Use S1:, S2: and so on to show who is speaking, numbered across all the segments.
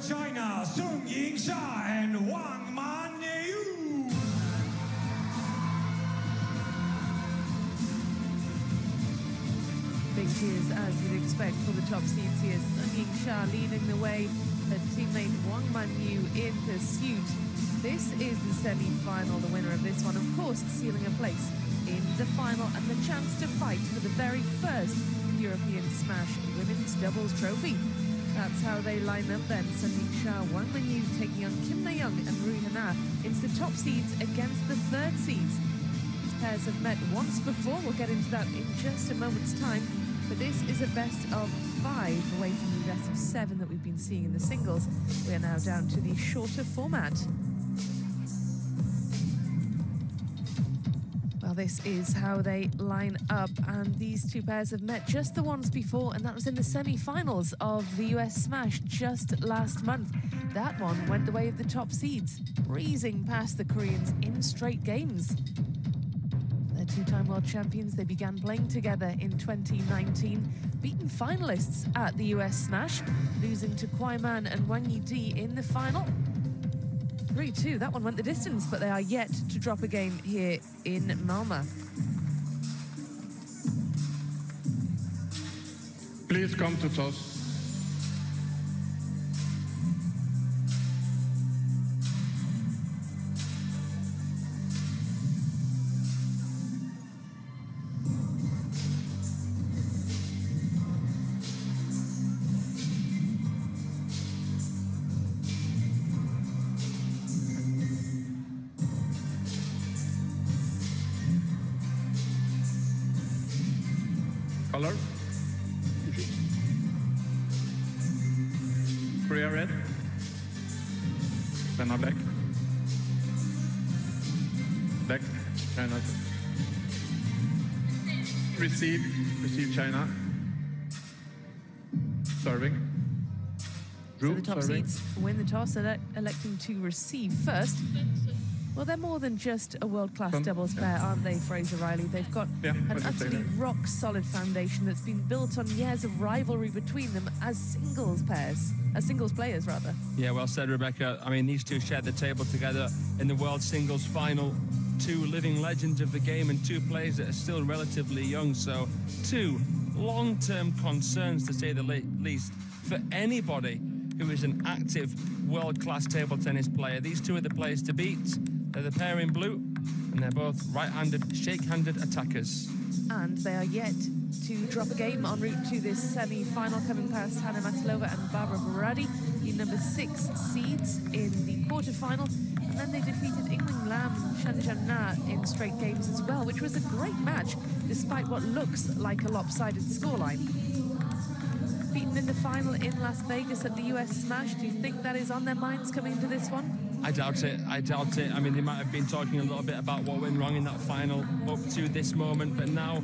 S1: China, Yingsha and WANG Manyu.
S2: Big cheers, as you'd expect, for the top seeds here. Yingsha leading the way, her teammate WANG Manyu in pursuit. This is the semi-final, the winner of this one, of course, sealing a place in the final and the chance to fight for the very first European Smash Women's Doubles Trophy. That's how they line up then. Yingsha, WANG Manyu taking on Nayeong and Hanna. It's the top seeds against the third seeds. These pairs have met once before. We'll get into that in just a moment's time. But this is a best of 5 away from the best of 7 that we've been seeing in the singles. We are now down to the shorter format. Well, this is how they line up, and these two pairs have met just the once before, and that was in the semi-finals of the US Smash just last month. That one went the way of the top seeds, breezing past the Koreans in straight games. They're two-time world champions. They began playing together in 2019, beaten finalists at the US Smash, losing to Kwaiman and Wang Yi in the final. 3-2, that one went the distance, but they are yet to drop a game here in Malmö.
S3: Please come to toss. Color. Korea red. China black. Black. China. Receive China. Serving.
S2: So the top seeds win the toss, electing to receive first. Well, they're more than just a world-class doubles pair, aren't they, Fraser Riley? They've got an utterly rock-solid foundation that's been built on years of rivalry between them as singles players, rather.
S4: Yeah, well said, Rebecca. I mean, these two shared the table together in the World Singles Final. Two living legends of the game and two players that are still relatively young. So, two long-term concerns, to say the least, for anybody who is an active world-class table tennis player. These two are the players to beat. They're the pair in blue, and they're both right-handed, shake-handed attackers.
S2: And they are yet to drop a game en route to this semi-final, coming past Hanna and Barbara Baradi, the number 6 seeds in the quarter-final. And then they defeated Ingling Lam and Shanjan Na in straight games as well, which was a great match, despite what looks like a lopsided scoreline. Beaten in the final in Las Vegas at the US Smash. Do you think that is on their minds coming into this one?
S4: I doubt it. I mean, they might have been talking a little bit about what went wrong in that final up to this moment, but now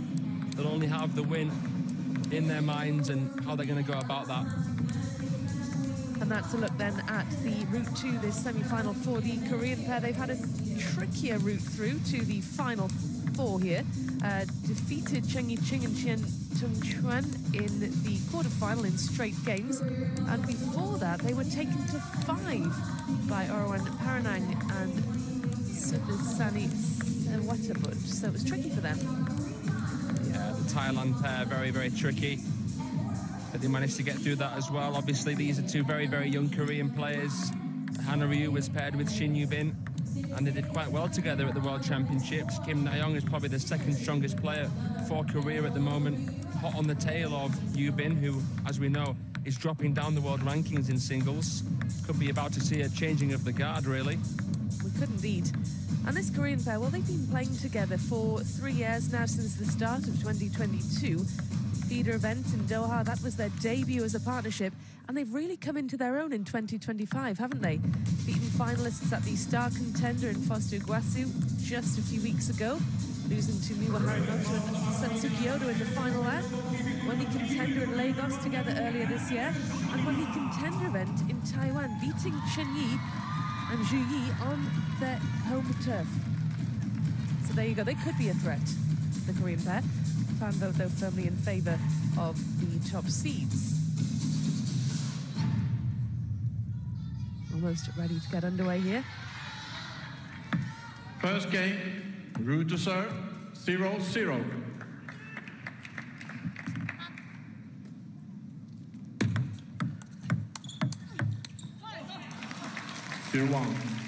S4: they'll only have the win in their minds and how they're going to go about that.
S2: And that's a look then at the route to this semi-final for the Korean pair. They've had a trickier route through to the final 4 here. Defeated Cheng Yi-ching and Chen Tung-chuan in the quarterfinal in straight games. And before that, they were taken to 5 by Orwan Paranang and Sudasani Watabud. So it was tricky for them.
S4: Yeah, the Thailand pair, very, very tricky. But they managed to get through that as well. Obviously, these are two very, very young Korean players. Hanna RYU was paired with Shin Yu-bin, and they did quite well together at the World Championships. Nayeong is probably the second strongest player for Korea at the moment, hot on the tail of Yu-bin, who, as we know, is dropping down the world rankings in singles. Could be about to see a changing of the guard, really.
S2: We could indeed. And this Korean pair, well, they've been playing together for 3 years now, since the start of 2022. Feeder event in Doha, that was their debut as a partnership, and they've really come into their own in 2025, haven't they? Beaten finalists at the Star Contender in Foster Iguazu just a few weeks ago, losing to Miwa Harimoto and Satsuki Yodo in the final there. Wendy Contender in Lagos together earlier this year, and Wendy Contender event in Taiwan, beating Chen Yi and Zhu Yi on their home turf. So there you go, they could be a threat, the Korean pair. Fan vote, though, firmly in favour of the top seeds. almost ready to get underway here.
S3: First game, Ryu to serve, 0-0.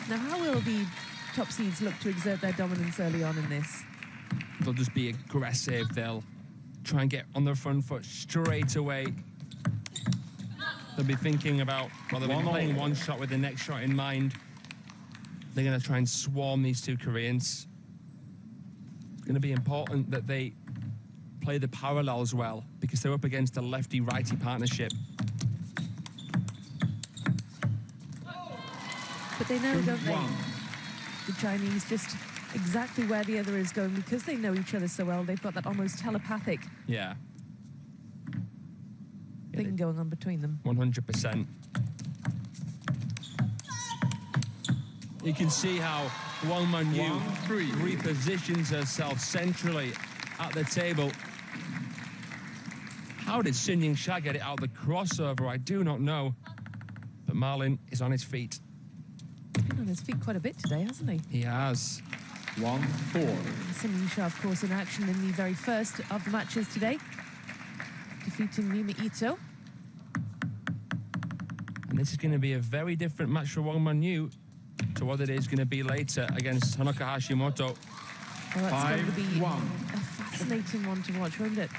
S2: Now, how will the top seeds look to exert their dominance early on in this?
S4: They'll just be aggressive. They'll try and get on their front foot straight away. They'll be thinking about, well, they'll be playing one shot with the next shot in mind. They're going to try and swarm these two Koreans. It's going to be important that they play the parallels well because they're up against a lefty-righty partnership.
S2: But they know, don't they, the Chinese, just exactly where the other is going because they know each other so well. They've got that almost telepathic thing going on between them.
S4: 100%. You can see how Manyu repositions herself centrally at the table. How did Yingsha get it out the crossover? I do not know. But Marlin is on his feet.
S2: He's been on his feet quite a bit today, hasn't he?
S4: He has.
S3: 1-4.
S2: Yingsha, of course, in action in the very first of the matches today, defeating Mima Ito.
S4: And this is going to be a very different match for Manyu to what it is going to be later against Hanaka Hashimoto.
S2: Well, that's going to be a fascinating one to watch, won't it?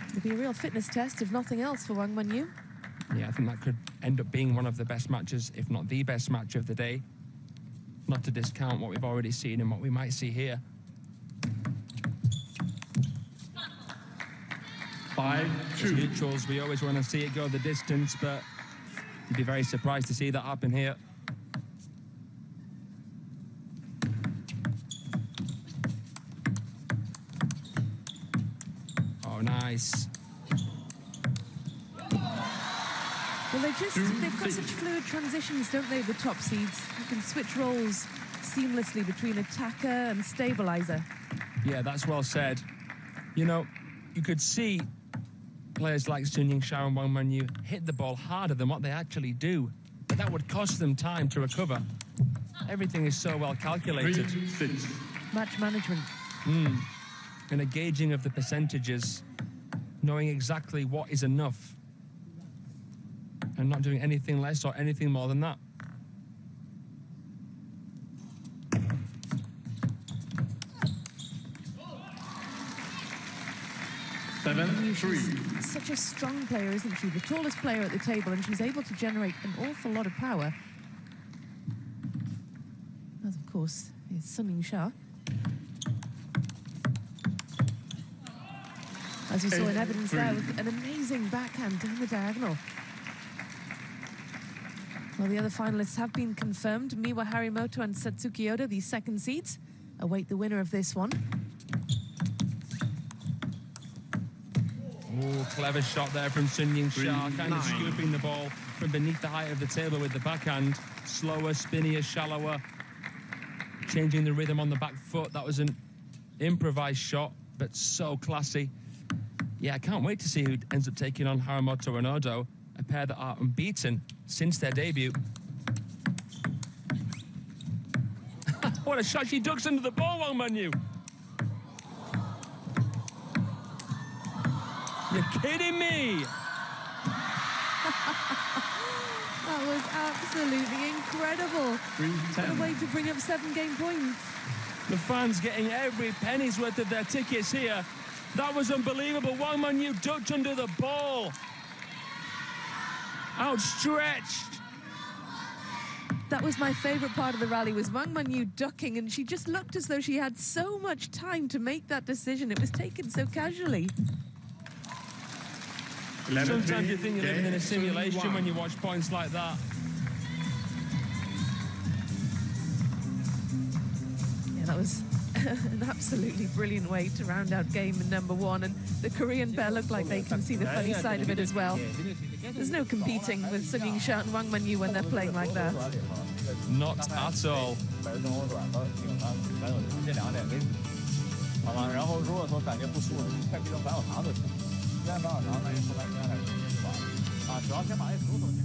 S2: It'll be a real fitness test, if nothing else, for Manyu.
S4: Yeah, I think that could end up being one of the best matches, if not the best match of the day. Not to discount what we've already seen and what we might see here.
S3: 5-2.
S4: As neutrals, we always want to see it go the distance, but you'd be very surprised to see that happen here. Oh, nice.
S2: Well, they've got such fluid transitions, don't they, the top seeds? You can switch roles seamlessly between attacker and stabilizer.
S4: Yeah, that's well said. You know, you could see players like Yingsha and Manyu hit the ball harder than what they actually do, but that would cost them time to recover. Everything is so well calculated.
S2: Match management.
S4: And a gauging of the percentages, knowing exactly what is enough, and not doing anything less or anything more than that.
S2: She's such a strong player, isn't she? The tallest player at the table, and she's able to generate an awful lot of power. As of course, is Yingsha. As you saw in evidence there, with an amazing backhand down the diagonal. Well, the other finalists have been confirmed. Miwa Harimoto and Satsuki Oda, the second seeds, await the winner of this one.
S4: Oh, clever shot there from Yingsha, kind of scooping the ball from beneath the height of the table with the backhand. Slower, spinnier, shallower, changing the rhythm on the back foot. That was an improvised shot, but so classy. Yeah, I can't wait to see who ends up taking on Harimoto and Odo, a pair that are unbeaten since their debut. What a shot. She ducks under the ball, Manyu. You're kidding me!
S2: That was absolutely incredible. What a way to bring up 7-game points.
S4: The fans getting every penny's worth of their tickets here. That was unbelievable. Manyu ducked under the ball. Outstretched.
S2: That was my favourite part of the rally, was Manyu ducking, and she just looked as though she had so much time to make that decision. It was taken so casually.
S4: Sometimes you think you're living in a simulation when you watch points like that.
S2: Yeah, that was an absolutely brilliant way to round out game number one, and the Korean pair look like they can see the funny side of it as well. There's no competing with Yingsha and Manyu when they're playing like that.
S4: Not at all.
S5: 好吧，然后如果说感觉不舒服，快逼成白小肠就行。时间白小肠，那后面应该来直接就完了。啊，主要先把那头走进。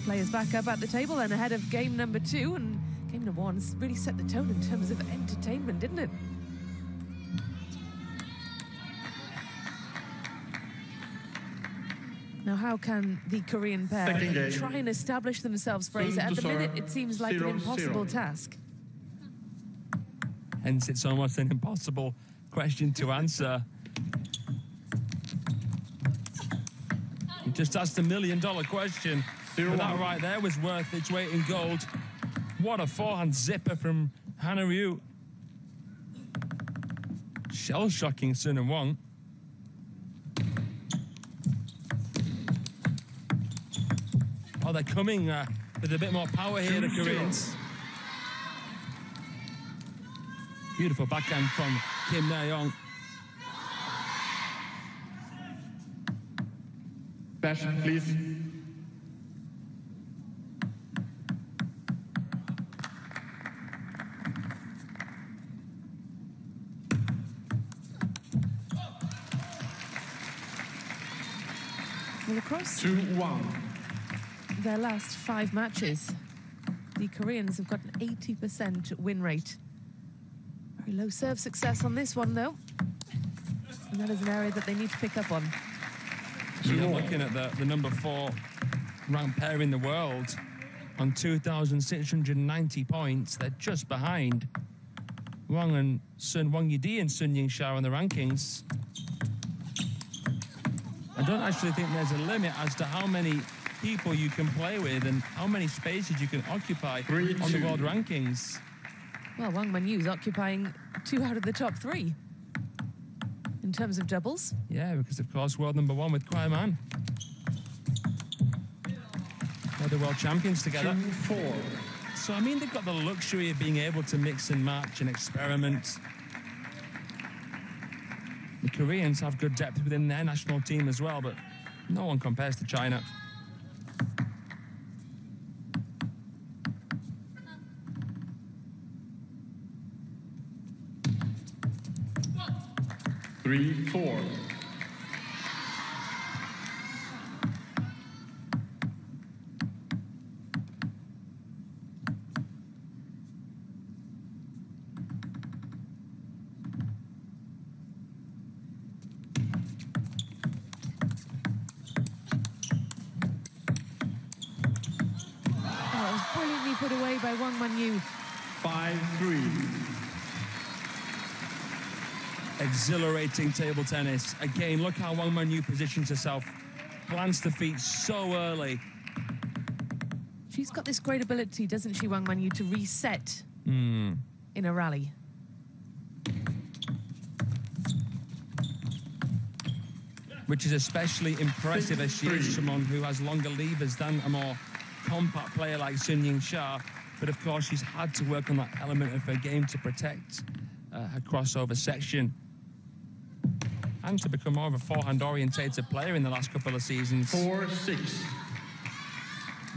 S2: Players back up at the table then ahead of game number 2, and game number 1 really set the tone in terms of entertainment, didn't it? Now, how can the Korean pair try and establish themselves, Fraser? At the minute, it seems like an impossible task.
S4: Hence, it's almost an impossible question to answer. You just asked $1 million question. But that right there was worth its weight in gold. What a forehand zipper from Hanna RYU. Shell-shocking Sun and Wang. Oh, they're coming with a bit more power here, the Koreans. Beautiful backhand from Kim Nayeong.
S3: Dash, please.
S2: Well, across
S3: 2-1.
S2: their last 5 matches, the Koreans have got an 80% win rate. Very low serve success on this one, though. And that is an area that they need to pick up on.
S4: You're looking at the number 4 ranked pair in the world on 2,690 points. They're just behind Wang and Sun, Wang Yidi and Sun Yingsha on the rankings. I don't actually think there's a limit as to how many people you can play with and how many spaces you can occupy on the world rankings.
S2: Well, Wang Manyu's occupying 2 out of the top 3 in terms of doubles.
S4: Yeah, because of course world number 1 with Kwai Man. They're the world champions together.
S3: 2-4.
S4: So I mean, they've got the luxury of being able to mix and match and experiment. The Koreans have good depth within their national team as well, but no one compares to China.
S3: Three, 4.
S2: Oh, it was brilliantly put away by Wang Manyu.
S3: 5-3.
S4: Exhilarating table tennis. Again, look how Wang Manyu positions herself. Plants the feet so early.
S2: She's got this great ability, doesn't she, Wang Manyu, to reset in a rally.
S4: Which is especially impressive as she is someone who has longer levers than a more compact player like Sun Yingsha. But of course, she's had to work on that element of her game to protect her crossover section. And to become more of a forehand-orientated player in the last couple of seasons.
S3: 4-6.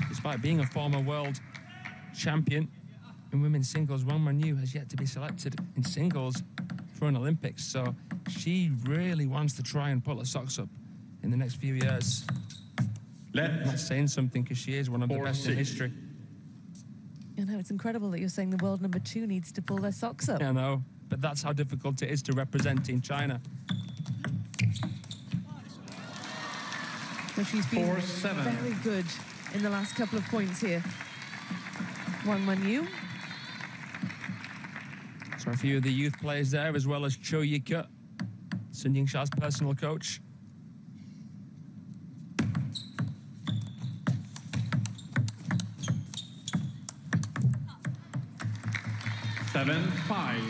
S4: Despite being a former world champion in women's singles, Wang Manyu has yet to be selected in singles for an Olympics. So she really wants to try and pull her socks up in the next few years. I'm not saying something because she is one of the best in history.
S2: I know, it's incredible that you're saying the world number 2 needs to pull their socks up.
S4: I know, but that's how difficult it is to represent in China.
S2: So she's been
S3: 4-7.
S2: very good in the last couple of points here. Wang Manyu.
S4: So a few of the youth players there, as well as Cho Yika, Sun Yingsha's personal coach.
S3: Seven, 5.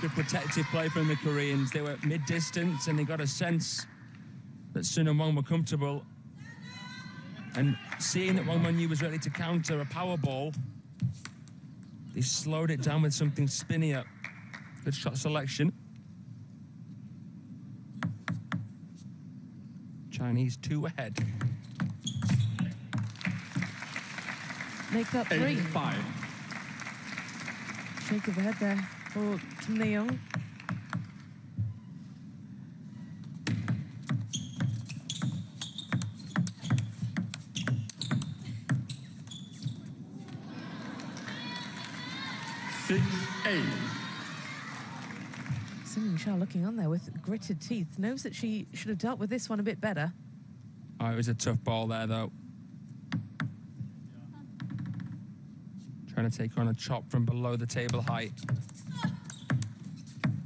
S4: Good protective play from the Koreans. They were mid-distance and they got a sense that Sun and Wang were comfortable. And seeing that Wang Manyu was ready to counter a power ball, they slowed it down with something spinnier. Good shot selection. Chinese 2 ahead.
S2: Make that 3.
S3: 8-5.
S2: Shake of the head there for Kim Nayeong.
S3: 6-8.
S2: Yingsha looking on there with gritted teeth. Knows that she should have dealt with this one a bit better.
S4: Oh, it was a tough ball there, though. Trying to take on a chop from below the table height.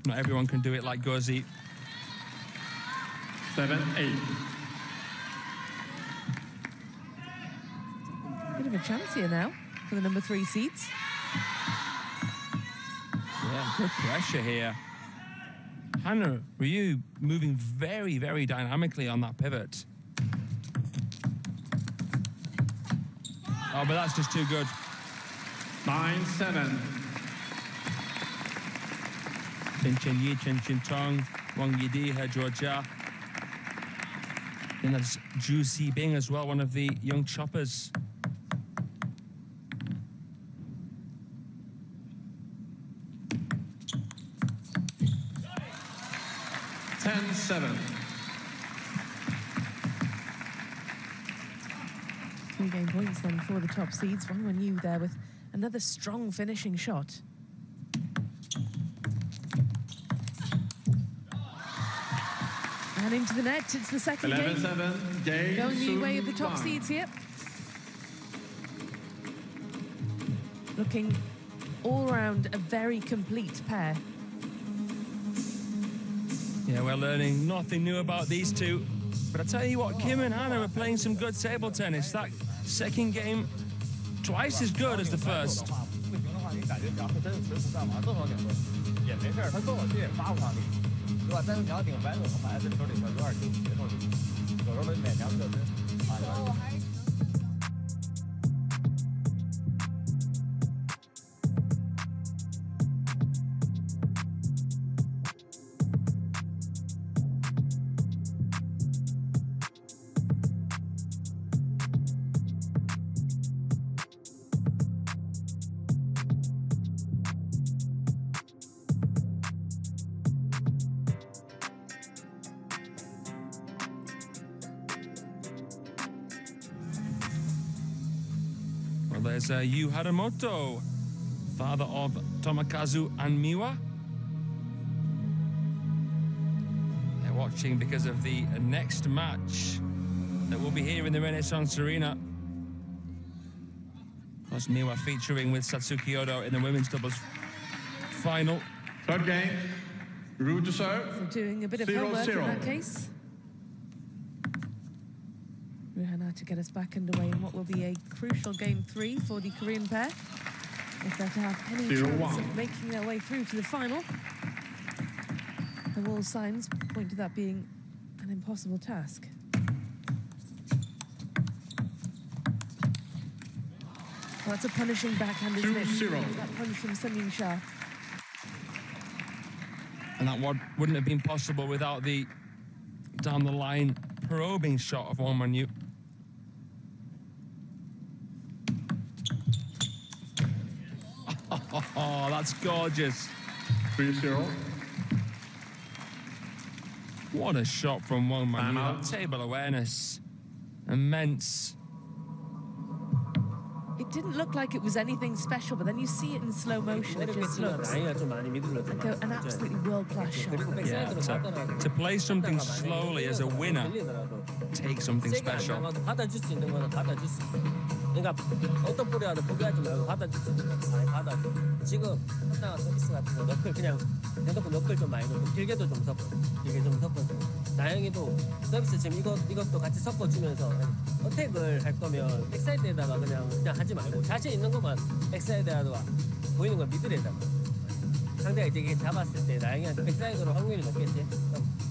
S4: Not everyone can do it like Gozi.
S3: 7-8.
S2: Bit of a chance here now for the number 3 seeds.
S4: Yeah, good pressure here. Hanna RYU moving very, very dynamically on that pivot. Oh, but that's just too good.
S3: 9-7.
S4: Chen Chen Yi, Chen Chen Tong, Wang Yidi, He Georgia. And that's Zhu Xibing as well, one of the young choppers.
S2: Game points then for the top seeds. Manyu there with another strong finishing shot. And into the net, it's the second
S3: 11-7.
S2: game. Going the way of the top
S3: Wang.
S2: seeds here. Looking all round a very complete pair.
S4: Yeah, we're learning nothing new about these two. But I tell you what, Kim and Hanna are playing some good table tennis. That second game, twice as good as the first. Well, there's Yu Haramoto, father of Tomokazu and Miwa. They're watching because of the next match that will be here in the Renaissance Arena. Of course, Miwa featuring with Satsuki Odo in the women's doubles final.
S3: Third game. RYU to serve.
S2: So doing a bit of
S3: 0-0.
S2: homework in that case. Hanna to get us back underway in what will be a crucial game 3 for the Korean pair. If they're to have any
S3: 0-1.
S2: chance of making their way through to the final. The wall signs point to that being an impossible task. Well, that's a punishing backhand, isn't it?
S3: 2-0.
S2: That punch from Yingsha.
S4: And that one wouldn't have been possible without the down the line probing shot of Wang Manyu. Oh, that's gorgeous.
S3: 3-0.
S4: What a shot from Wang Manyu.
S3: Timeout.
S4: That table awareness, immense.
S2: It didn't look like it was anything special, but then you see it in slow motion. It just looks like an absolutely world-class shot.
S4: Yeah, to play something slowly as a winner takes something special.
S5: 받아줄 수 있는 거는 받아줄 수 있어. 그러니까 어떤 볼이라도 포기하지 말고 받아줄 수 있는 거 잘 받아줘. 지금 하다가 서비스 같은 거 너클 그냥 대놓고 너클 좀 많이 넣고 길게도 좀 섞어. 길게 좀 섞어주고. 나영이도 서비스 지금 이것도 같이 섞어주면서 어택을 할 거면 백사이드에다가 그냥 하지 말고 자신 있는 것만 백사이드에다가 보이는 걸 미들에다가. 상대가 이제 잡았을 때 나영이한테 백사이드로 확률이 높겠지.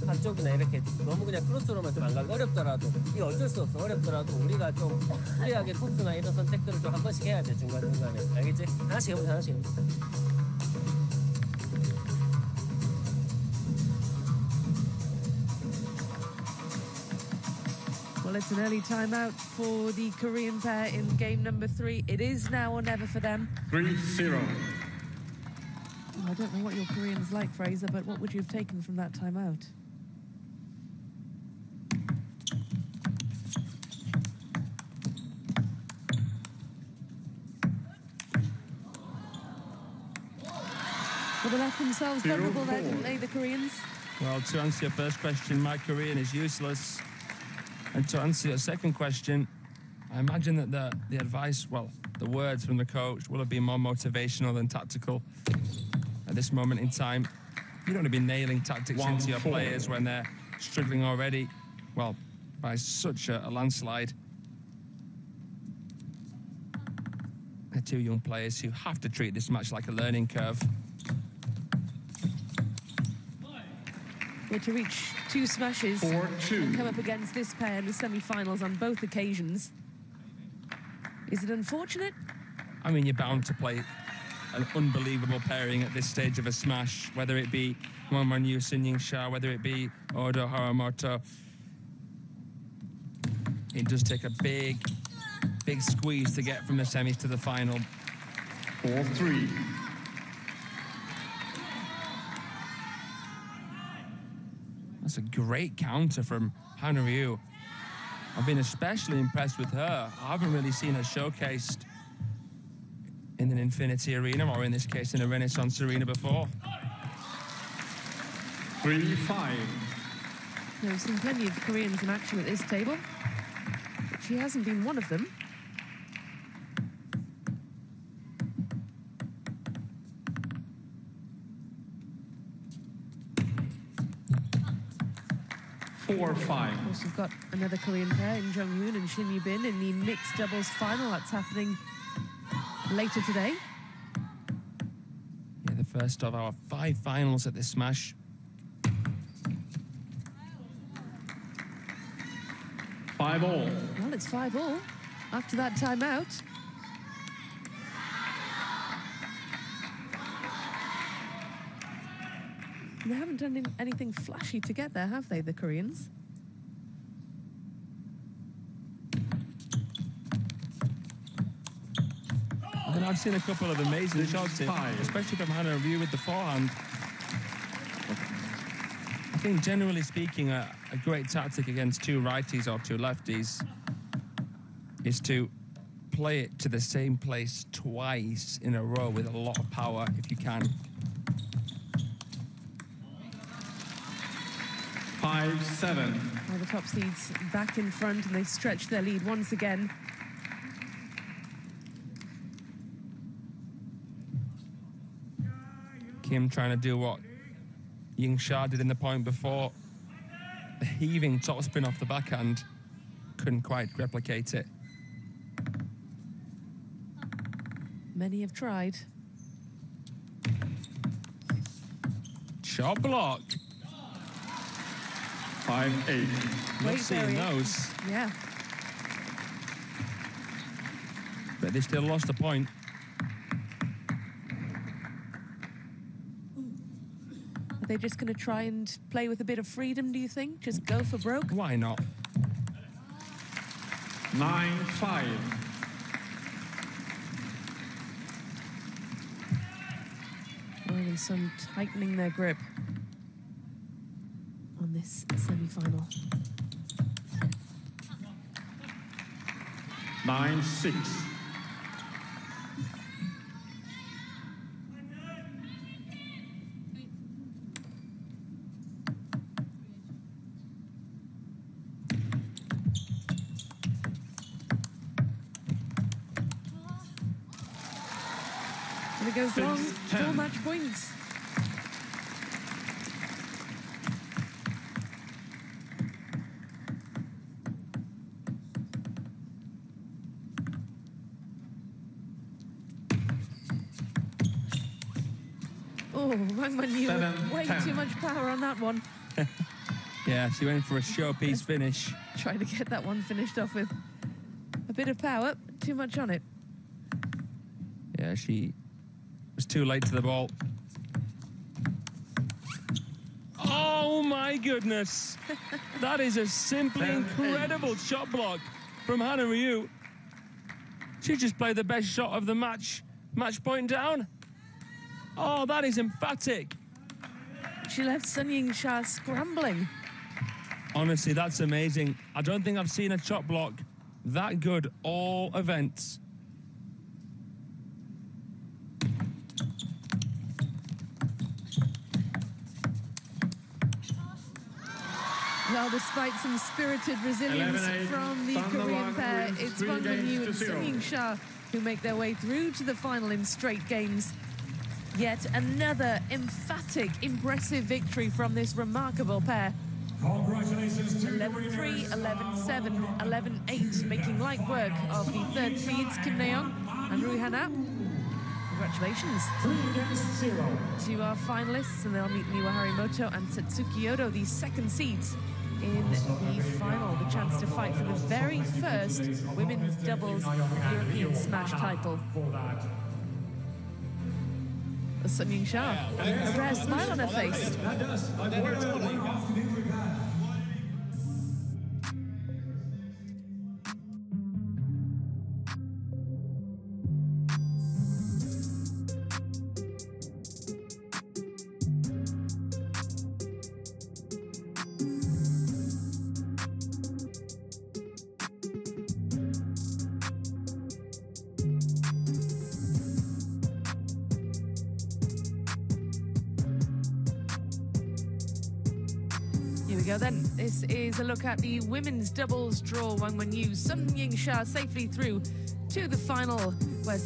S5: 한쪽이나 이렇게 너무 그냥 크로스로만 좀 안 가고 어렵더라도 이게 어쩔 수 없어. 어렵더라도 우리가 좀 프리하게 코스나 이런 선택들을 좀 한 번씩 해야 돼. 중간중간에 알겠지? 하나씩 해보자. 하나씩 해보자.
S2: Well, it's an early timeout for the Korean pair in game number 3. It is now or never for them.
S3: 3-0.
S2: I don't know what your Korean's like, Fraser, but what would you have taken from that timeout? Well, they left themselves vulnerable there,
S3: 0-4.
S2: didn't they, the Koreans?
S4: Well, to answer your first question, my Korean is useless. And to answer your second question, I imagine that the advice, well, the words from the coach will have been more motivational than tactical at this moment in time. You don't want to be nailing tactics into your
S3: 1-4.
S4: players when they're struggling already, well, by such a landslide. They're two young players who have to treat this match like a learning curve.
S2: Yeah, to reach 2 smashes
S3: 4-2.
S2: and come up against this pair in the semi-finals on both occasions. Is it unfortunate?
S4: I mean, you're bound to play an unbelievable pairing at this stage of a smash, whether it be Manyu, Yingsha, whether it be Odo Haramoto. It does take a big squeeze to get from the semis to the final.
S3: 4-3.
S4: That's a great counter from Hanna RYU. I've been especially impressed with her. I haven't really seen her showcased in an Infinity Arena, or in this case in a Renaissance Arena before.
S3: 3-5.
S2: We've seen plenty of Koreans in action at this table, but she hasn't been one of them. Of
S3: 4-5.
S2: course, we've got another Korean pair in Jung-hoon and Shin Yu-bin in the mixed doubles final. That's happening later today.
S4: Yeah, the first of our 5 finals at this smash.
S3: 5-all.
S2: Well, it's 5-all after that timeout. They haven't done anything flashy to get there, have they, the Koreans?
S4: I mean, I've seen a couple of amazing shots here,
S3: 5.
S4: especially from Hanna RYU with the forehand. I think, generally speaking, a great tactic against 2 righties or 2 lefties is to play it to the same place twice in a row with a lot of power, if you can.
S3: 5-7.
S2: Well, the top seeds back in front and they stretch their lead once again.
S4: Kim trying to do what Yingsha did in the point before. The heaving topspin off the backhand. Couldn't quite replicate it.
S2: Many have tried.
S4: Shot block.
S3: 5-8.
S4: Not
S2: Great
S4: seeing
S2: variation.
S4: those.
S2: Yeah.
S4: But they still lost a point.
S2: Are they just going to try and play with a bit of freedom, do you think? Just go for broke?
S4: Why not?
S3: 9-5.
S2: Well, and some tightening their grip on this semi-final.
S3: 9-6.
S2: And it goes
S3: 6,
S2: long,
S3: 10.
S2: full match points. Oh, Manyu,
S3: 7,
S2: way
S3: 10.
S2: too much power on that one.
S4: Yeah, she went for a showpiece finish.
S2: Trying to get that one finished off with a bit of power, too much on it.
S4: Yeah, she was too late to the ball. Oh my goodness! That is a simply incredible shot block from Hanna RYU. She just played the best shot of the match. Match point down. Oh, that is emphatic.
S2: She left Sun Yingsha scrambling.
S4: Honestly, that's amazing. I don't think I've seen a shot block that good all events.
S2: Well, despite some spirited resilience
S3: 11-8,
S2: from the
S3: Hanna
S2: Korean
S3: Wang
S2: pair,
S3: wins
S2: it's
S3: 3
S2: Wang
S3: games
S2: Manyu
S3: to
S2: and
S3: 0.
S2: Yingsha who make their way through to the final in straight games. Yet another emphatic, impressive victory from this remarkable pair.
S1: Congratulations to
S2: 11-3, 11-7, 11-8, making light work of the third seeds, Kim Nayeong and Hanna. Congratulations
S1: 3-0
S2: to our finalists, and they'll meet Miwa Harimoto and Satsuki Yodo, the second seeds, in the final. The chance to fight for the very first women's doubles European Smash title. Sun Yingsha, a rare smile on her face. Here we go then. This is a look at the women's doubles draw. Wang Manyu, Sun Yingsha safely through to the final, where